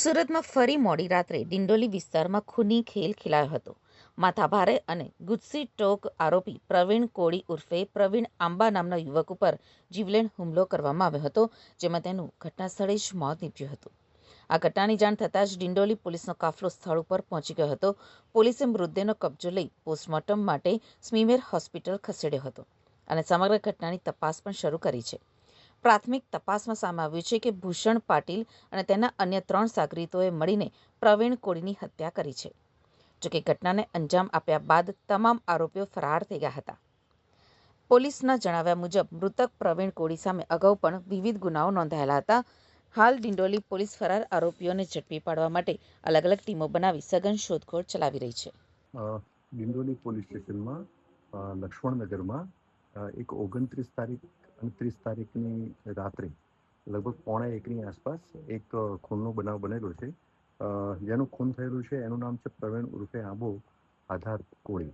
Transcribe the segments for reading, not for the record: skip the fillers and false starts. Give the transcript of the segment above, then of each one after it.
સુરતમાં ફરી મોડી રાત્રે ડિંડોલી વિસ્તારમાં ખૂની ખેલ ખેલાયો હતો. માથાભારે અને ગુસ્સી ટોક આરોપી પ્રવીણ કોળી ઉર્ફે પ્રવીણ આંબા નામના યુવક ઉપર જીવલેણ હુમલો કરવામાં આવ્યો હતો, જેમાં તેનું ઘટના સ્થળે જ મોત નીપજ્યું હતું. આ ઘટનાની જાણ થતાં જ ડિંડોલી પોલીસનો કાફલો સ્થળ ઉપર પહોંચી ગયો હતો. પોલીસે મૃતદેહનો કબજો લઈ પોસ્ટમોર્ટમ માટે સ્મીમેર હોસ્પિટલ ખસેડ્યો હતો અને સમગ્ર ઘટનાની તપાસ પણ શરૂ કરી છે. પ્રાથમિક તપાસમાં સામે આવ્યું છે કે ભૂષણ પાટીલ અને તેના અન્ય 3 સાગરીતોએ મળીને પ્રવીણ કોળીની હત્યા કરી છે. જોકે ઘટનાને અંજામ આપ્યા બાદ તમામ આરોપીઓ ફરાર થઈ ગયા હતા. પોલીસના જણાવ્યા મુજબ મૃતક પ્રવીણ કોળી સામે અગાઉ પણ વિવિધ ગુનાઓ નોંધાયેલા હતા. હાલ ડિંડોલી પોલીસ ફરાર આરોપીઓને ઝડપી પાડવા માટે અલગ અલગ ટીમો બનાવી સઘન શોધખોળ ચલાવી રહી છે. ડિંડોલી પોલીસ સ્ટેશનમાં લક્ષ્મણનગરમાં એક 29 તારીખ અને 30 તારીખની રાત્રે લગભગ 12:30ની આસપાસ એક ખૂનનો બનાવ બનેલો છે. જેનું ખૂન થયેલું છે એનું નામ છે પ્રવીણ ઉર્ફે આંબો આધાર કોળી.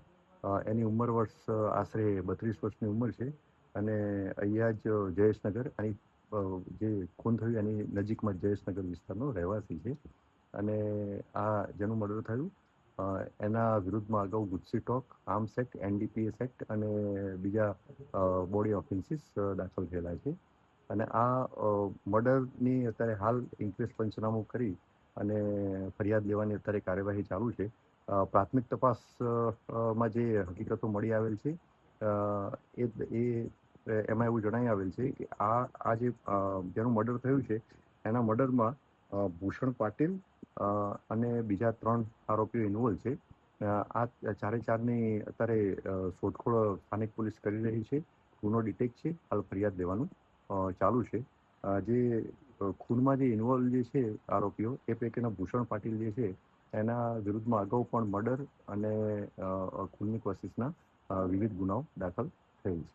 એની ઉંમર વર્ષ આશરે 32 વર્ષની ઉંમર છે અને અહીંયા જ જયેશનગર જે ખૂન થયું એની નજીકમાં જયેશનગર વિસ્તારનો રહેવાસી છે. અને આ જેનું મર્ડર થયું એના વિરુદ્ધમાં અગાઉ ગુસ્સી ટોક, આર્મ્સ એક્ટ, NDPS એક્ટ અને બીજા બોડી ઓફેન્સીસ દાખલ થયેલા છે. અને આ મર્ડરની અત્યારે હાલ ઇન્ક્વેસ્ટ પંચનામું કરી અને ફરિયાદ લેવાની અત્યારે કાર્યવાહી ચાલુ છે. પ્રાથમિક તપાસમાં જે હકીકતો મળી આવેલ છે એમાં એવું જણાઈ આવેલ છે કે આ જેનું મર્ડર થયું છે એના મર્ડરમાં ભૂષણ પાટીલ અને બીજા 3 આરોપીઓ ઇન્વોલ્વ છે. આ ચારે ચારની અત્યારે શોધખોળ સ્થાનિક પોલીસ કરી રહી છે. ગુનો ડિટેક્ટ છે, હાલ ફરિયાદ લેવાનું ચાલુ છે. જે ખૂનમાં જે ઇન્વોલ્વ જે છે આરોપીઓ એ પૈકીના ભૂષણ પાટીલ જે છે એના વિરુદ્ધમાં અગાઉ પણ મર્ડર અને ખૂનની કોશિશના વિવિધ ગુનાઓ દાખલ થયેલ છે.